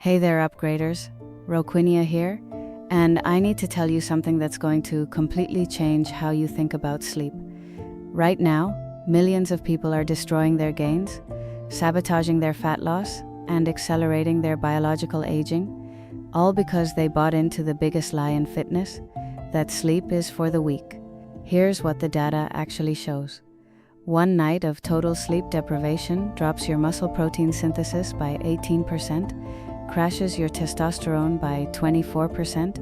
Hey there, upgraders. Roquinia here, and I need to tell you something that's going to completely change how you think about sleep. Right now, millions of people are destroying their gains, sabotaging their fat loss, and accelerating their biological aging, all because they bought into the biggest lie in fitness, that sleep is for the weak. Here's what the data actually shows. One night of total sleep deprivation drops your muscle protein synthesis by 18%, crashes your testosterone by 24%,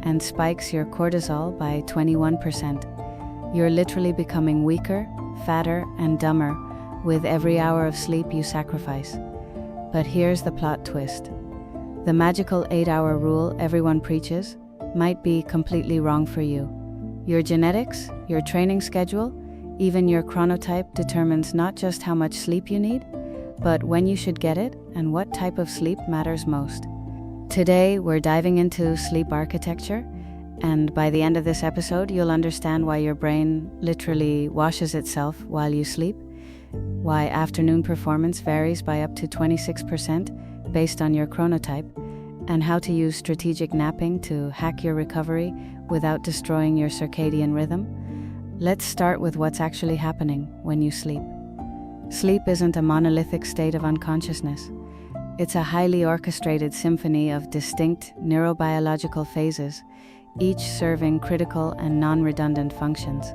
and spikes your cortisol by 21%. You're literally becoming weaker, fatter, and dumber with every hour of sleep you sacrifice. But here's the plot twist. The magical 8-hour rule everyone preaches might be completely wrong for you. Your genetics, your training schedule, even your chronotype determines not just how much sleep you need, but when you should get it and what type of sleep matters most. Today, we're diving into sleep architecture, and by the end of this episode, you'll understand why your brain literally washes itself while you sleep, why afternoon performance varies by up to 26% based on your chronotype, and how to use strategic napping to hack your recovery without destroying your circadian rhythm. Let's start with what's actually happening when you sleep. Sleep isn't a monolithic state of unconsciousness. It's a highly orchestrated symphony of distinct neurobiological phases, each serving critical and non-redundant functions.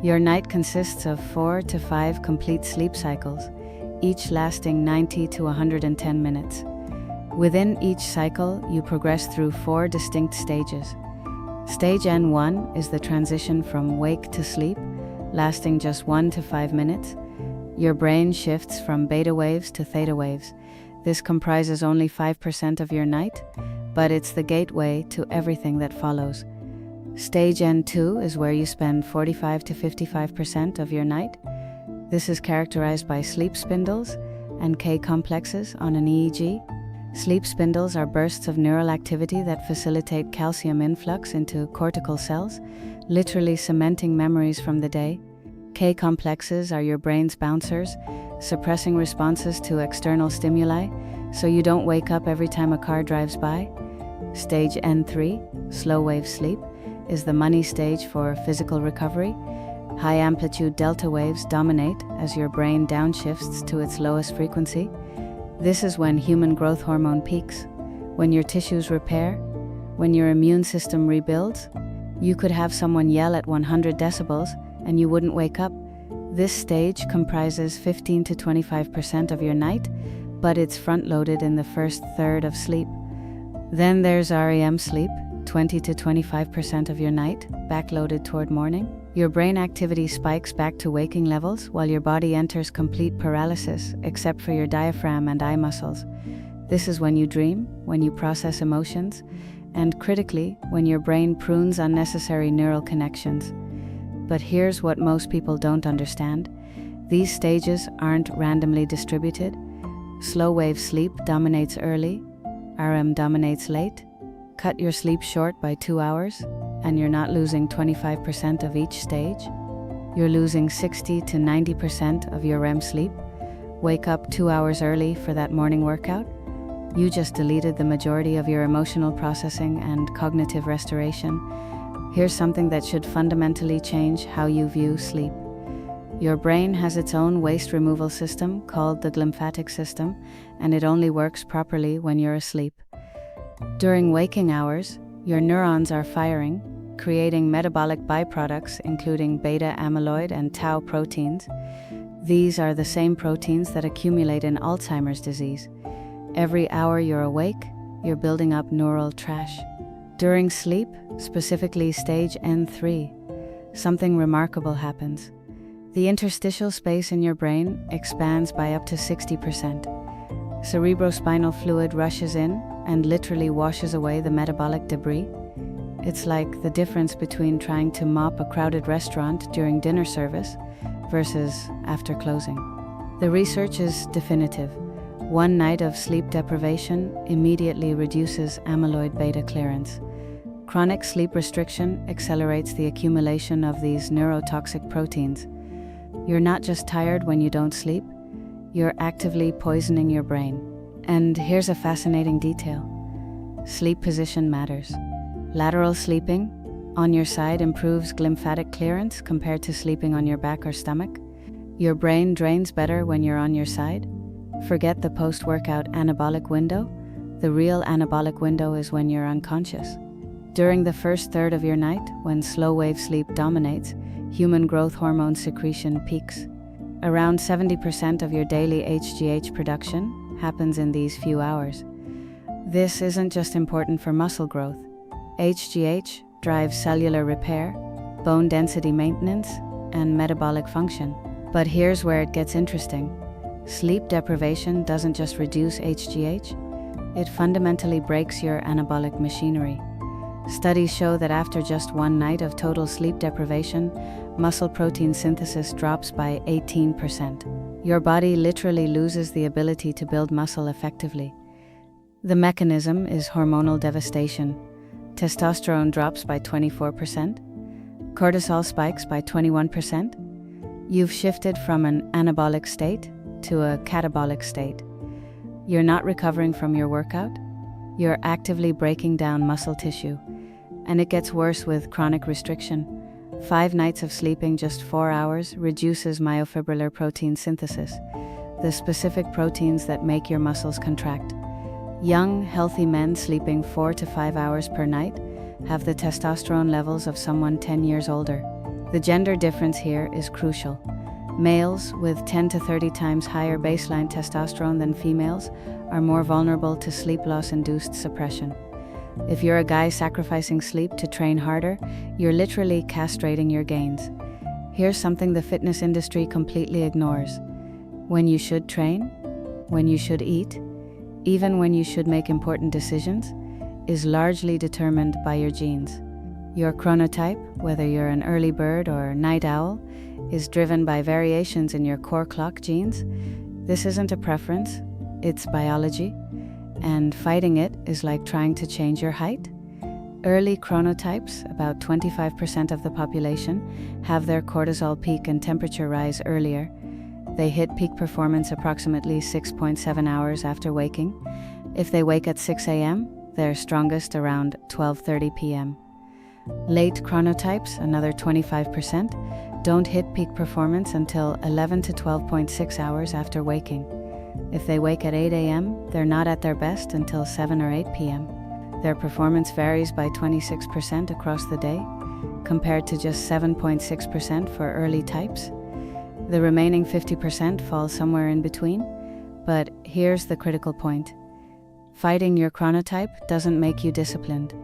Your night consists of 4 to 5 complete sleep cycles, each lasting 90 to 110 minutes. Within each cycle, you progress through 4 distinct stages. Stage N1 is the transition from wake to sleep, lasting just 1 to 5 minutes. Your brain shifts from beta waves to theta waves. This comprises only 5% of your night, but it's the gateway to everything that follows. Stage N2 is where you spend 45 to 55% of your night. This is characterized by sleep spindles and K complexes on an EEG. Sleep spindles are bursts of neural activity that facilitate calcium influx into cortical cells, literally cementing memories from the day. K complexes are your brain's bouncers, suppressing responses to external stimuli, so you don't wake up every time a car drives by. Stage N3, slow wave sleep, is the money stage for physical recovery. High amplitude delta waves dominate as your brain downshifts to its lowest frequency. This is when human growth hormone peaks, when your tissues repair, when your immune system rebuilds. You could have someone yell at 100 decibels and you wouldn't wake up. This stage comprises 15 to 25% of your night, but it's front-loaded in the first third of sleep. Then there's REM sleep, 20 to 25% of your night, backloaded toward morning. Your brain activity spikes back to waking levels while your body enters complete paralysis, except for your diaphragm and eye muscles. This is when you dream, when you process emotions, and critically, when your brain prunes unnecessary neural connections. But here's what most people don't understand. These stages aren't randomly distributed. Slow wave sleep dominates early, REM dominates late. Cut your sleep short by 2 hours, and you're not losing 25% of each stage. You're losing 60 to 90% of your REM sleep. Wake up 2 hours early for that morning workout. You just deleted the majority of your emotional processing and cognitive restoration. Here's something that should fundamentally change how you view sleep. Your brain has its own waste removal system called the Glymphatic System, and it only works properly when you're asleep. During waking hours, your neurons are firing, creating metabolic byproducts including beta-amyloid and tau proteins. These are the same proteins that accumulate in Alzheimer's disease. Every hour you're awake, you're building up neural trash. During sleep, specifically stage N3, something remarkable happens. The interstitial space in your brain expands by up to 60%. Cerebrospinal fluid rushes in and literally washes away the metabolic debris. It's like the difference between trying to mop a crowded restaurant during dinner service versus after closing. The research is definitive. One night of sleep deprivation immediately reduces amyloid beta clearance. Chronic sleep restriction accelerates the accumulation of these neurotoxic proteins. You're not just tired when you don't sleep, you're actively poisoning your brain. And here's a fascinating detail. Sleep position matters. Lateral sleeping on your side improves glymphatic clearance compared to sleeping on your back or stomach. Your brain drains better when you're on your side. Forget the post-workout anabolic window. The real anabolic window is when you're unconscious. During the first third of your night, when slow-wave sleep dominates, human growth hormone secretion peaks. Around 70% of your daily HGH production happens in these few hours. This isn't just important for muscle growth. HGH drives cellular repair, bone density maintenance, and metabolic function. But here's where it gets interesting. Sleep deprivation doesn't just reduce HGH, it fundamentally breaks your anabolic machinery. Studies show that after just one night of total sleep deprivation, muscle protein synthesis drops by 18%. Your body literally loses the ability to build muscle effectively. The mechanism is hormonal devastation. Testosterone drops by 24%. Cortisol spikes by 21%. You've shifted from an anabolic state to a catabolic state. You're not recovering from your workout. You're actively breaking down muscle tissue. And it gets worse with chronic restriction. 5 nights of sleeping just 4 hours reduces myofibrillar protein synthesis, the specific proteins that make your muscles contract. Young, healthy men sleeping 4 to 5 hours per night have the testosterone levels of someone 10 years older. The gender difference here is crucial. Males with 10 to 30 times higher baseline testosterone than females are more vulnerable to sleep loss-induced suppression. If you're a guy sacrificing sleep to train harder, you're literally castrating your gains. Here's something the fitness industry completely ignores. When you should train, when you should eat, even when you should make important decisions, is largely determined by your genes. Your chronotype, whether you're an early bird or night owl, is driven by variations in your core clock genes. This isn't a preference, it's biology. And fighting it is like trying to change your height. Early chronotypes, about 25% of the population, have their cortisol peak and temperature rise earlier. They hit peak performance approximately 6.7 hours after waking. If they wake at 6 a.m., they're strongest around 12:30 p.m. Late chronotypes, another 25%, don't hit peak performance until 11 to 12.6 hours after waking. If they wake at 8 a.m., they're not at their best until 7 or 8 p.m. Their performance varies by 26% across the day, compared to just 7.6% for early types. The remaining 50% falls somewhere in between. But here's the critical point. Fighting your chronotype doesn't make you disciplined.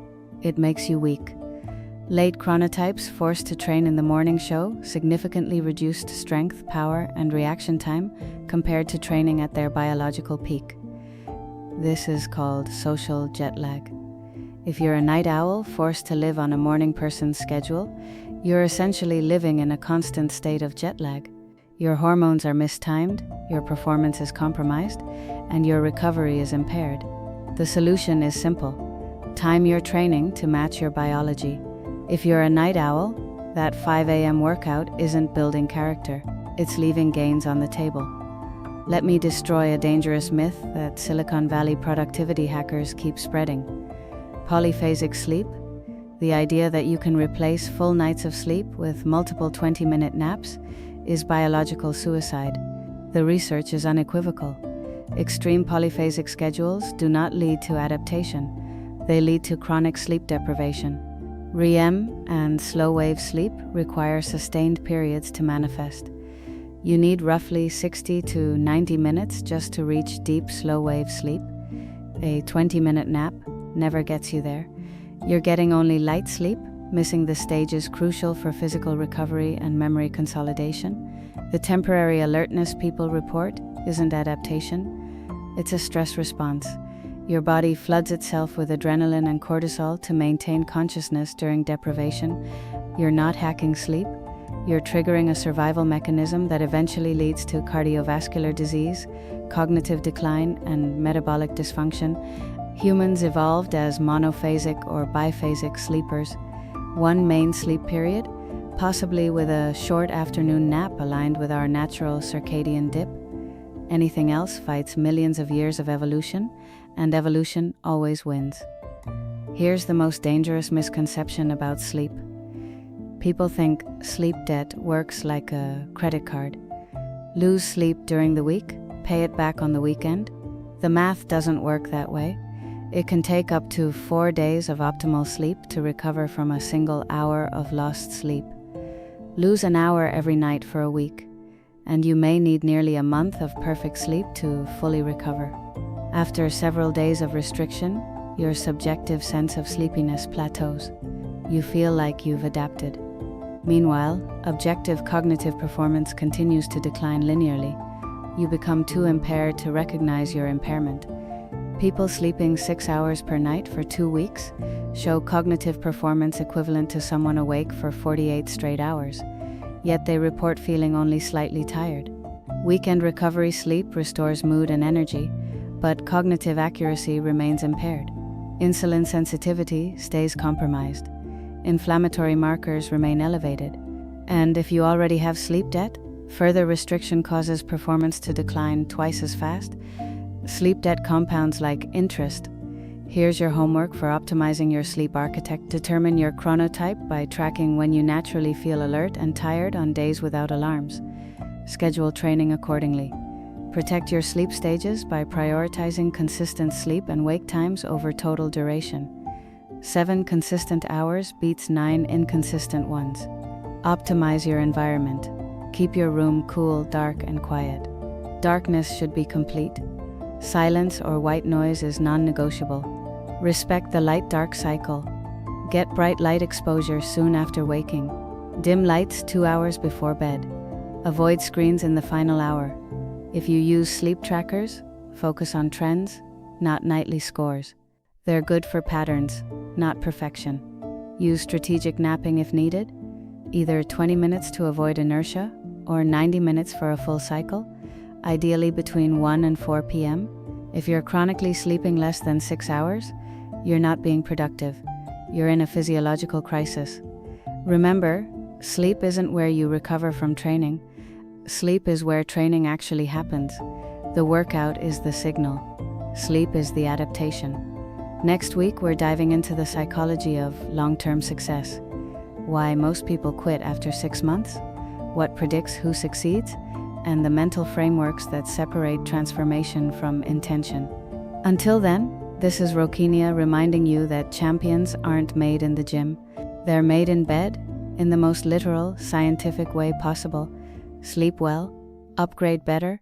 It makes you weak. Late chronotypes forced to train in the morning show significantly reduced strength, power, and reaction time compared to training at their biological peak. This is called social jet lag. If you're a night owl forced to live on a morning person's schedule, you're essentially living in a constant state of jet lag. Your hormones are mistimed, your performance is compromised, and your recovery is impaired. The solution is simple. Time your training to match your biology. If you're a night owl, that 5 a.m. workout isn't building character, it's leaving gains on the table. Let me destroy a dangerous myth that Silicon Valley productivity hackers keep spreading. Polyphasic sleep, the idea that you can replace full nights of sleep with multiple 20-minute naps, is biological suicide. The research is unequivocal. Extreme polyphasic schedules do not lead to adaptation. They lead to chronic sleep deprivation. REM and slow-wave sleep require sustained periods to manifest. You need roughly 60 to 90 minutes just to reach deep slow-wave sleep. A 20-minute nap never gets you there. You're getting only light sleep, missing the stages crucial for physical recovery and memory consolidation. The temporary alertness people report isn't adaptation, it's a stress response. Your body floods itself with adrenaline and cortisol to maintain consciousness during deprivation. You're not hacking sleep. You're triggering a survival mechanism that eventually leads to cardiovascular disease, cognitive decline, and metabolic dysfunction. Humans evolved as monophasic or biphasic sleepers. One main sleep period, possibly with a short afternoon nap aligned with our natural circadian dip. Anything else fights millions of years of evolution, and evolution always wins. Here's the most dangerous misconception about sleep. People think sleep debt works like a credit card. Lose sleep during the week, pay it back on the weekend. The math doesn't work that way. It can take up to 4 days of optimal sleep to recover from a single hour of lost sleep. Lose an hour every night for a week, and you may need nearly a month of perfect sleep to fully recover. After several days of restriction, your subjective sense of sleepiness plateaus. You feel like you've adapted. Meanwhile, objective cognitive performance continues to decline linearly. You become too impaired to recognize your impairment. People sleeping 6 hours per night for 2 weeks show cognitive performance equivalent to someone awake for 48 straight hours, yet they report feeling only slightly tired. Weekend recovery sleep restores mood and energy, but cognitive accuracy remains impaired. Insulin sensitivity stays compromised. Inflammatory markers remain elevated. And if you already have sleep debt, further restriction causes performance to decline twice as fast. Sleep debt compounds like interest. Here's your homework for optimizing your sleep architecture. Determine your chronotype by tracking when you naturally feel alert and tired on days without alarms. Schedule training accordingly. Protect your sleep stages by prioritizing consistent sleep and wake times over total duration. 7 consistent hours beats 9 inconsistent ones. Optimize your environment. Keep your room cool, dark, and quiet. Darkness should be complete. Silence or white noise is non-negotiable. Respect the light-dark cycle. Get bright light exposure soon after waking. Dim lights 2 hours before bed. Avoid screens in the final hour. If you use sleep trackers, focus on trends, not nightly scores. They're good for patterns, not perfection. Use strategic napping if needed, either 20 minutes to avoid inertia or 90 minutes for a full cycle, ideally between 1 and 4 p.m. If you're chronically sleeping less than 6 hours, you're not being productive. You're in a physiological crisis. Remember, sleep isn't where you recover from training. Sleep is where training actually happens. The workout is the signal. Sleep is the adaptation. Next week, we're diving into the psychology of long-term success. Why most people quit after 6 months, what predicts who succeeds, and the mental frameworks that separate transformation from intention. Until then, this is Roquinia reminding you that champions aren't made in the gym. They're made in bed, in the most literal, scientific way possible. Sleep well, upgrade better,